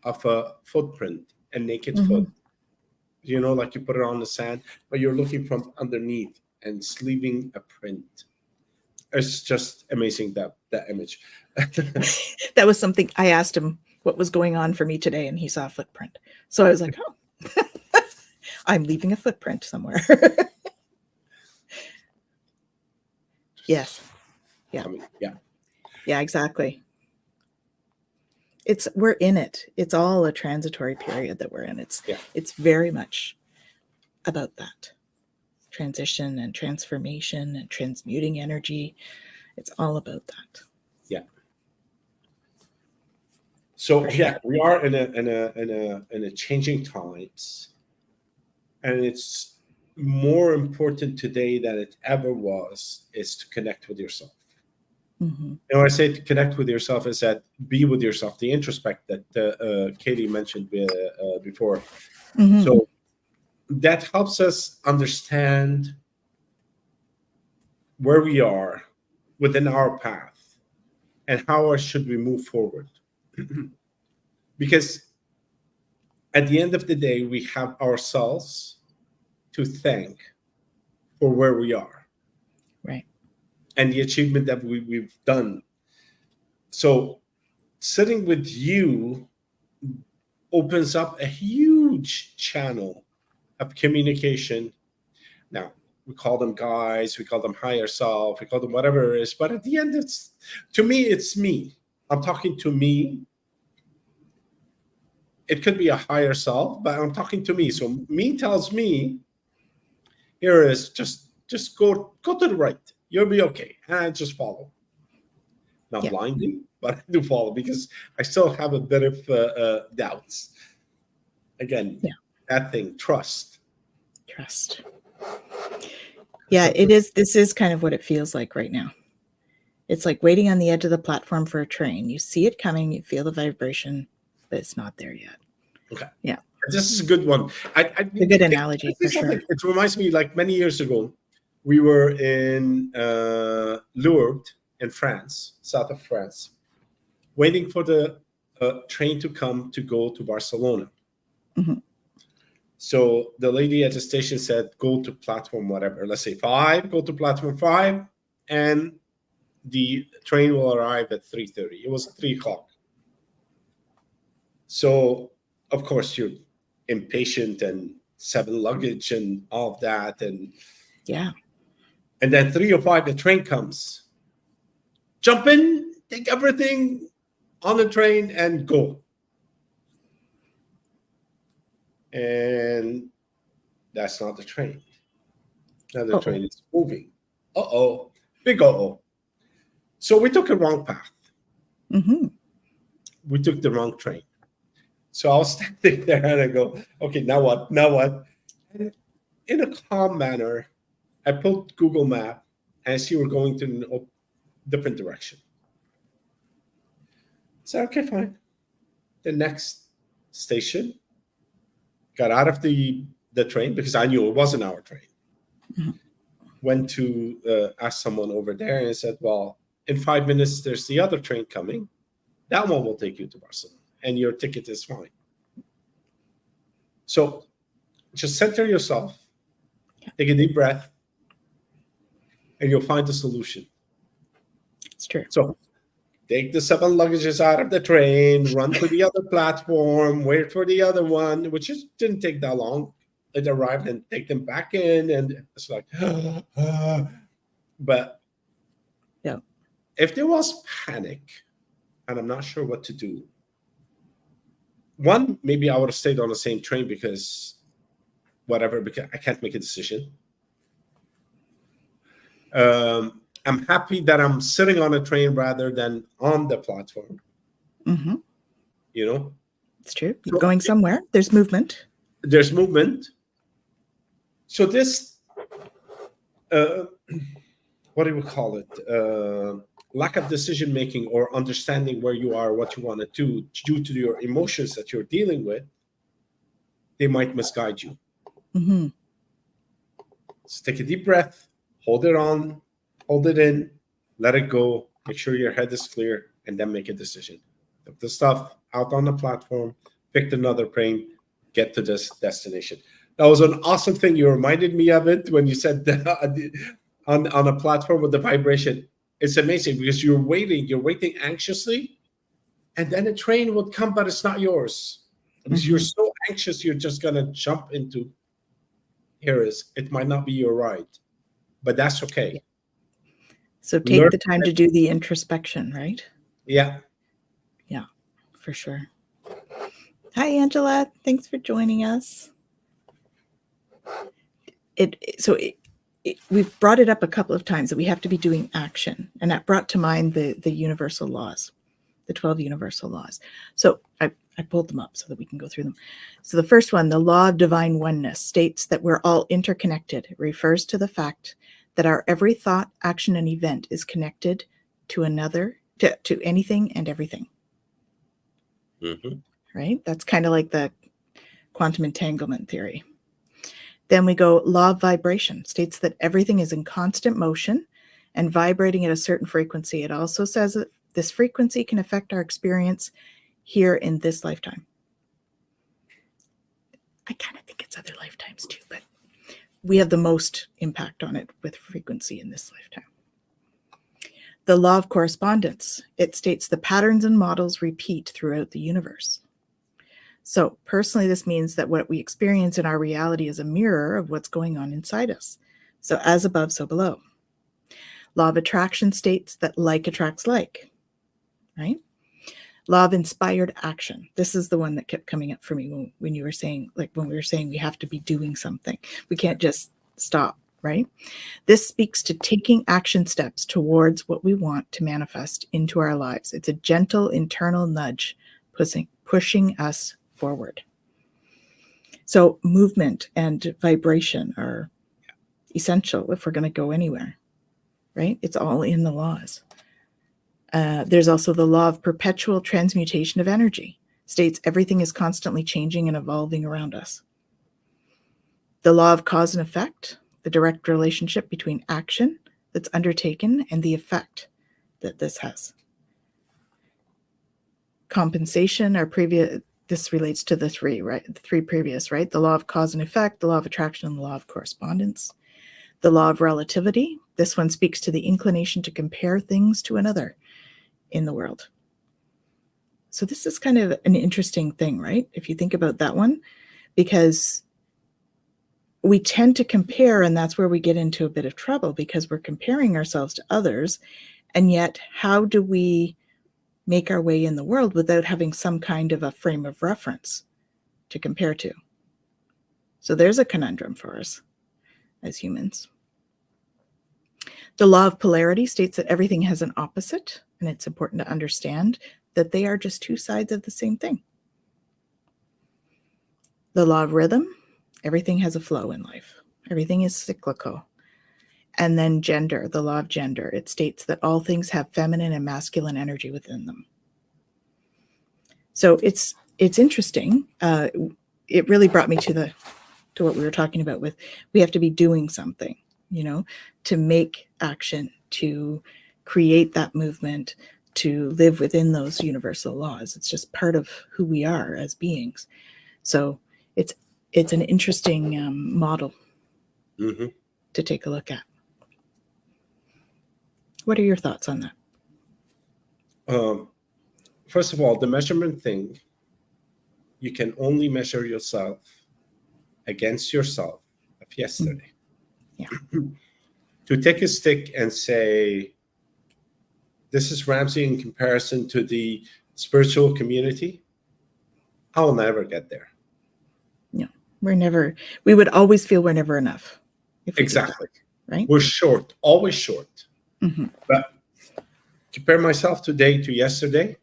of a footprint, a naked foot. Hmm. Like you put it on the sand, but you're looking from underneath and it's leaving a print. It's just amazing, that image. That was something I asked him what was going on for me today, and he saw a footprint. So I was like, oh, I'm leaving a footprint somewhere. Yes. Yeah. I mean, yeah, Yeah, exactly. We're in it. It's all a transitory period that we're in. yeah, It's very much about that transition and transformation and transmuting energy. It's all about that yeah. So for sure. yeah, we are in a changing times, and it's more important today than it ever was is to connect with yourself. Hmm. And when I say to connect with yourself, is that be with yourself, the introspect that Katie mentioned before. Hmm. So that helps us understand where we are within our path and how should we move forward. Because at the end of the day, we have ourselves to thank for where we are Right. and the achievement that we've done. So sitting with you opens up a huge channel of communication. Now, we call them guys, we call them higher self, we call them whatever it is. But at the end, to me, it's me. I'm talking to me. It could be a higher self, but I'm talking to me. So me tells me, here is just go to the right. You'll be okay. And just follow. Not Yeah. blindly, but I do follow because I still have a bit of doubts. Again, Yeah. that thing, trust. Trust. Yeah, it is. This is kind of what it feels like right now. It's like waiting on the edge of the platform for a train. You see it coming, you feel the vibration, but it's not there yet. Okay. Yeah. This is a good one. It's a good Can I analogy say for sure. something? It reminds me, like many years ago, we were in Lourdes in France, south of France, waiting for the train to come to go to Barcelona. Hmm. So the lady at the station said, "Go to platform whatever. Let's say 5. Go to platform 5, and the train will arrive at 3:30." It was 3 o'clock. So of course you're impatient and 7 luggage and all of that, Yeah. and then 3:05 the train comes. Jump in, take everything on the train and go. And that's not the train. Now the Uh-oh. train is moving. Uh-oh. Big uh-oh. So we took a wrong path. Hmm. We took the wrong train. So I was standing there and I go, okay, now what? Now what? And in a calm manner, I pulled Google Map and I see we're going to a different direction. So okay, fine. The next station, got out of the train because I knew it wasn't our train. Hmm. Went to ask someone over there and said, well, in 5 minutes there's the other train coming. That one will take you to Barcelona and your ticket is fine. So just center yourself, Take a deep breath, and you'll find the solution. It's true. So take the 7 luggages out of the train, run to the other platform, wait for the other one, which just didn't take that long. It arrived, and take them back in, and it's like, but Yeah. if there was panic and I'm not sure what to do, one, maybe I would have stayed on the same train because whatever, because I can't make a decision. I'm happy that I'm sitting on a train rather than on the platform. Mm-hmm. You know, It's true. You're going somewhere. There's movement. There's movement. So this, what do we call it? Lack of decision making or understanding where you are, what you want to do, due to your emotions that you're dealing with, they might misguide you. Mm-hmm. So take a deep breath, hold it on, hold it in, let it go, make sure your head is clear, and then make a decision. Put the stuff out on the platform, pick another plane, get to this destination. That was an awesome thing. You reminded me of it when you said on a platform with the vibration. It's amazing because you're waiting anxiously, and then a train would come, but it's not yours. Because you're so anxious, you're just going to jump into, it might not be your ride, but that's okay. So take the time to do the introspection, right? Yeah. Yeah, for sure. Hi, Angela. Thanks for joining us. We've brought it up a couple of times that we have to be doing action, and that brought to mind the universal laws, the 12 universal laws. So I pulled them up so that we can go through them. So the first one, the law of divine oneness, states that we're all interconnected. It refers to the fact that our every thought, action, and event is connected to another, to anything and everything. Mm-hmm. Right? That's kind of like the quantum entanglement theory. Then we go, law of vibration, states that everything is in constant motion and vibrating at a certain frequency. It also says that this frequency can affect our experience here in this lifetime. I kind of think it's other lifetimes too, but we have the most impact on it with frequency in this lifetime. The law of correspondence, it states the patterns and models repeat throughout the universe. So personally, this means that what we experience in our reality is a mirror of what's going on inside us. So as above, so below. Law of attraction states that like attracts like, right? Law of inspired action. This is the one that kept coming up for me when you were saying, like when we were saying we have to be doing something. We can't just stop, right? This speaks to taking action steps towards what we want to manifest into our lives. It's a gentle internal nudge pushing us forward. So movement and vibration are essential if we're going to go anywhere, right? It's all in the laws. There's also the law of perpetual transmutation of energy. States everything is constantly changing and evolving around us. The law of cause and effect, the direct relationship between action that's undertaken and the effect that this has. Compensation, this relates to the three, right? The three previous, right? The law of cause and effect, the law of attraction, and the law of correspondence. The law of relativity, this one speaks to the inclination to compare things to another in the world. So this is kind of an interesting thing, right? If you think about that one, because we tend to compare, and that's where we get into a bit of trouble because we're comparing ourselves to others. And yet, how do we make our way in the world without having some kind of a frame of reference to compare to? So there's a conundrum for us as humans. The law of polarity states that everything has an opposite, and it's important to understand that they are just two sides of the same thing. The law of rhythm, everything has a flow in life. Everything is cyclical. And then gender, the law of gender, it states that all things have feminine and masculine energy within them. So it's interesting. It really brought me to what we were talking about with we have to be doing something, to make action, to create that movement, to live within those universal laws. It's just part of who we are as beings. So it's an interesting model. Hmm. to take a look at. What are your thoughts on that? First of all, the measurement thing, you can only measure yourself against yourself of yesterday. Yeah. To take a stick and say, this is Ramsey in comparison to the spiritual community, I'll never get there. No, we would always feel we're never enough if we Exactly. did that, right? We're short, always short. Mm-hmm. But compare myself today to yesterday,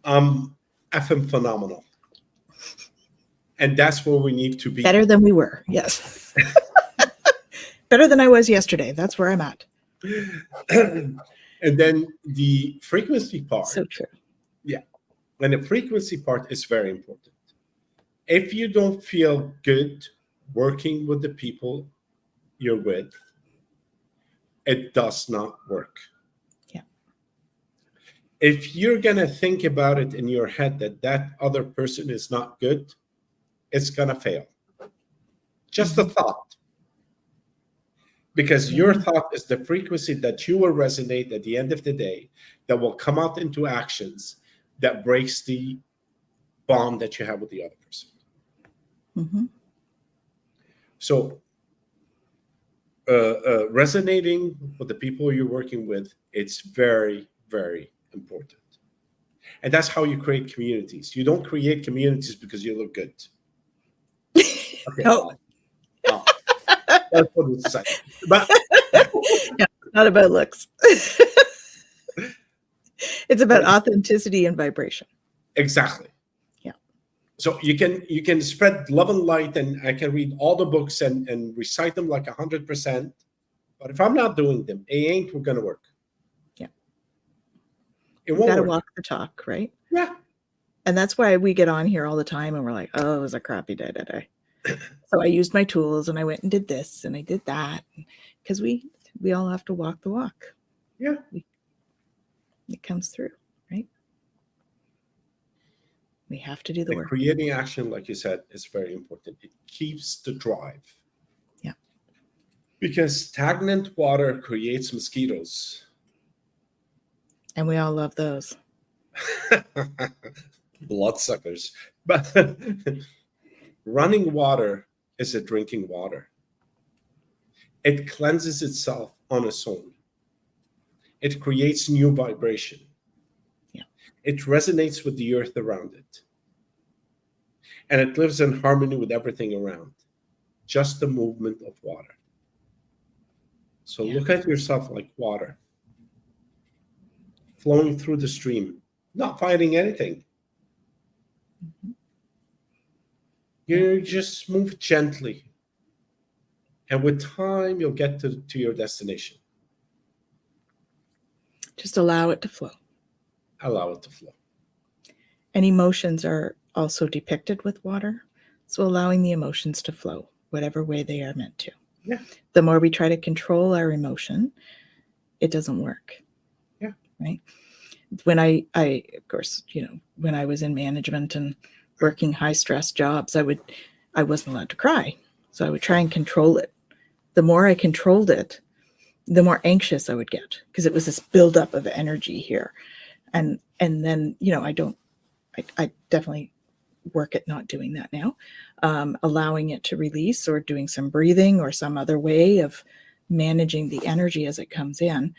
I'm effing phenomenal. And that's where we need to be. Better than we were, yes. Better than I was yesterday. That's where I'm at. And then the frequency part. So true. Yeah. And the frequency part is very important. If you don't feel good working with the people you're with, it does not work. Yeah. If you're going to think about it in your head that that other person is not good, it's going to fail. Just a thought. Because your thought is the frequency that you will resonate at the end of the day, that will come out into actions that breaks the bond that you have with the other person. Mm-hmm. So resonating with the people you're working with, it's very, very important. And that's how you create communities. You don't create communities because you look good. Okay. No. That's what it's like. But yeah, not about looks. It's about authenticity and vibration. Exactly. Yeah. So you can spread love and light, and I can read all the books and recite them like 100%. But if I'm not doing them, it ain't going to work. Yeah. It won't Got to work. walk the talk, right? Yeah. And that's why we get on here all the time and we're like, oh, it was a crappy day today. So I used my tools and I went and did this and I did that, because we all have to walk the walk. Yeah. It comes through, right? We have to do the work. Creating action, like you said, is very important. It keeps the drive. Yeah. Because stagnant water creates mosquitoes. And we all love those. Bloodsuckers. But running water is a drinking water. It cleanses itself on its own. It creates new vibration. Yeah. It resonates with the earth around it. And it lives in harmony with everything around. Just the movement of water. So look at yourself like water. Flowing through the stream. Not fighting anything. Mm-hmm. You just move gently. And with time, you'll get to your destination. Just allow it to flow. Allow it to flow. And emotions are also depicted with water. So allowing the emotions to flow, whatever way they are meant to. Yeah. The more we try to control our emotion, it doesn't work. Yeah. Right. When I of course, when I was in management and working high stress jobs, I wasn't allowed to cry. So I would try and control it. The more I controlled it, the more anxious I would get, because it was this buildup of energy here. And then, I definitely work at not doing that now, allowing it to release, or doing some breathing or some other way of managing the energy as it comes in,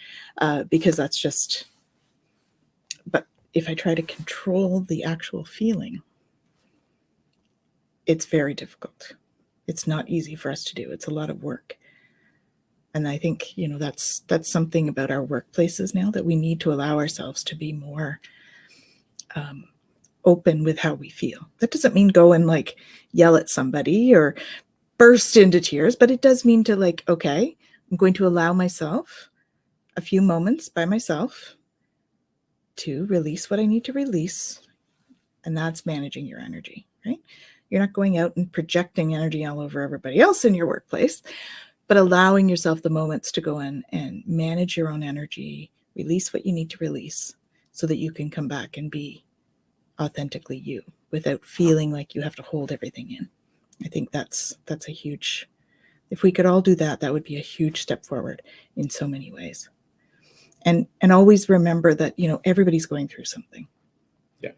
because that's just, but if I try to control the actual feeling, it's very difficult. It's not easy for us to do. It's a lot of work. And I think, that's something about our workplaces now, that we need to allow ourselves to be more open with how we feel. That doesn't mean go and yell at somebody or burst into tears, but it does mean to okay, I'm going to allow myself a few moments by myself to release what I need to release. And that's managing your energy, right? You're not going out and projecting energy all over everybody else in your workplace, but allowing yourself the moments to go in and manage your own energy, release what you need to release, so that you can come back and be authentically you without feeling like you have to hold everything in. I think that's a huge If we could all do that, that would be a huge step forward in so many ways. And always remember that, everybody's going through something. Yeah.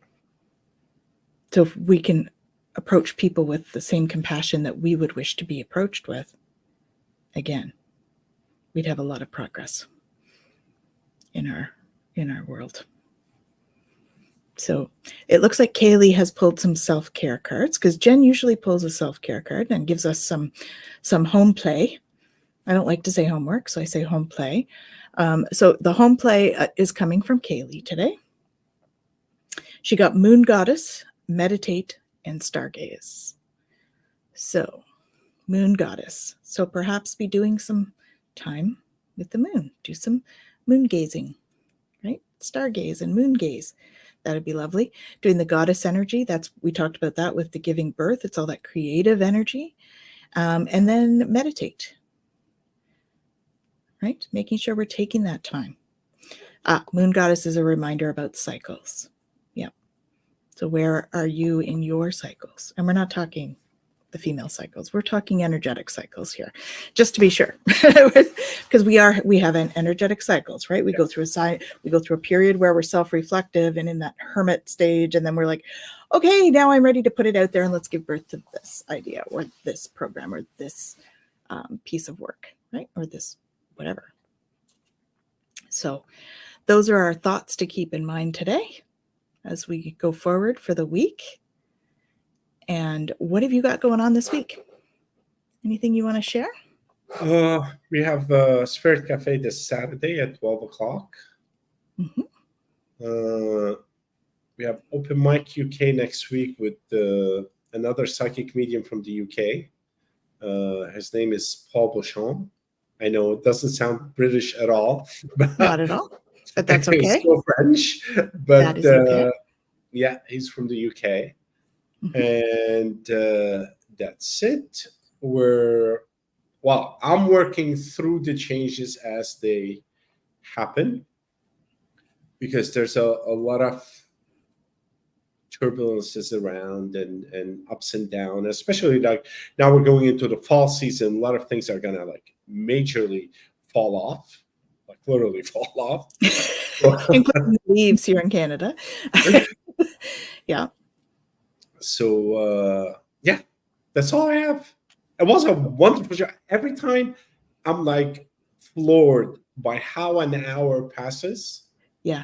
So if we can approach people with the same compassion that we would wish to be approached with, again, we'd have a lot of progress in our world. So it looks like Kaylee has pulled some self-care cards, because Jen usually pulls a self-care card and gives us some home play. I don't like to say homework, so I say home play. So the home play is coming from Kaylee today. She got Moon Goddess, Meditate, and Stargaze. So Moon Goddess. So perhaps be doing some time with the moon. Do some moon gazing, right? Stargaze and moon gaze. That would be lovely. Doing the goddess energy. We talked about that with the giving birth. It's all that creative energy. And then meditate, right? Making sure we're taking that time. Moon Goddess is a reminder about cycles. Yeah. So where are you in your cycles? And we're not talking the female cycles. We're talking energetic cycles here, just to be sure, because we have an energetic cycles, right? We go through a period where we're self-reflective and in that hermit stage, and then we're like, okay, now I'm ready to put it out there and let's give birth to this idea or this program or this piece of work, right? Or this whatever. So those are our thoughts to keep in mind today as we go forward for the week. And what have you got going on this week? Anything you want to share? We have Spirit Cafe this Saturday at 12 o'clock. Mm-hmm. We have Open Mic UK next week with another psychic medium from the UK. His name is Paul Beauchamp. I know it doesn't sound British at all. Not at all, but that's okay. He's still French, but that is okay. Yeah, he's from the UK. Mm-hmm. And that's it. I'm working through the changes as they happen, because there's a lot of turbulences around and ups and downs, especially like now we're going into the fall season. A lot of things are gonna like majorly fall off, like literally fall off. Including the leaves here in Canada. Yeah. So yeah, that's all I have. It was a wonderful show. Every time I'm like floored by how an hour passes. Yeah.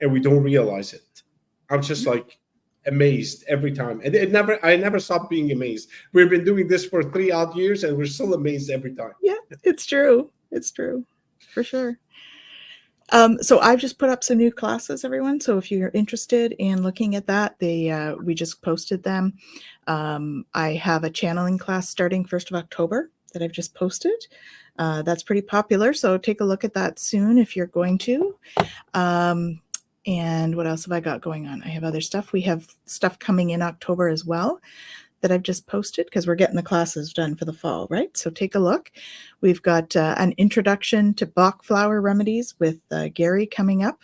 And we don't realize it. I'm just like amazed every time. And I never stop being amazed. We've been doing this for 3 odd years and we're still amazed every time. Yeah, it's true. It's true. For sure. So I've just put up some new classes, everyone. So if you're interested in looking at that, we just posted them. I have a channeling class starting 1st of October that I've just posted. That's pretty popular. So take a look at that soon if you're going to. And what else have I got going on? I have other stuff. We have stuff coming in October as well that I've just posted, because we're getting the classes done for the fall, right? So take a look. We've got an introduction to Bach flower remedies with Gary coming up,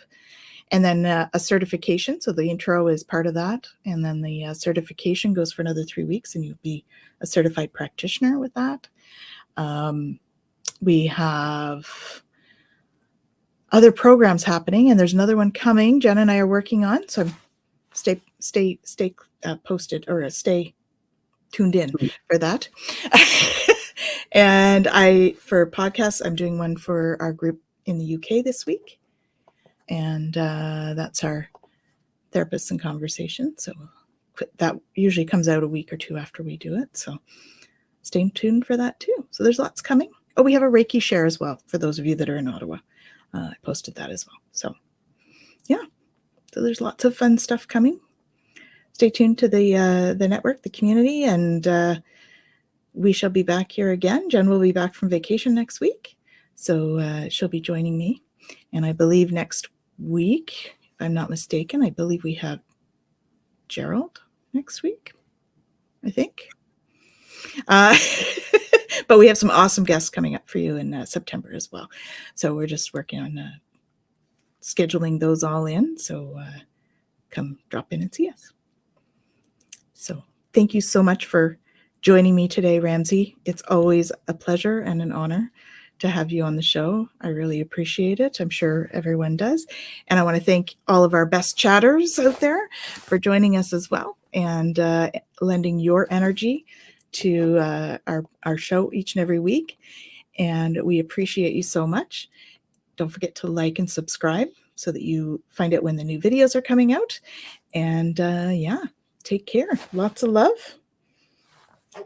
and then a certification. So the intro is part of that. And then the certification goes for another 3 weeks, and you'll be a certified practitioner with that. We have other programs happening, and there's another one coming Jen and I are working on. So stay posted, or stay tuned in for that. And for podcasts, I'm doing one for our group in the UK this week. And that's our therapists and conversation. So that usually comes out a week or two after we do it. So stay tuned for that too. So there's lots coming. Oh, we have a Reiki share as well for those of you that are in Ottawa. I posted that as well. So yeah, so there's lots of fun stuff coming. Stay tuned to the network, the community, and we shall be back here again. Jen will be back from vacation next week, so she'll be joining me. And I believe next week, if I'm not mistaken, I believe we have Gerald next week, I think. But we have some awesome guests coming up for you in September as well. So we're just working on scheduling those all in. So come drop in and see us. So thank you so much for joining me today, Ramzi. It's always a pleasure and an honor to have you on the show. I really appreciate it. I'm sure everyone does. And I want to thank all of our best chatters out there for joining us as well and lending your energy to our show each and every week. And we appreciate you so much. Don't forget to like and subscribe so that you find out when the new videos are coming out. And yeah, take care. Lots of love.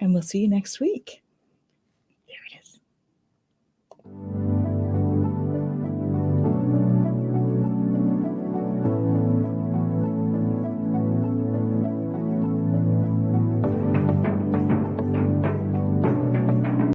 And we'll see you next week. There it is.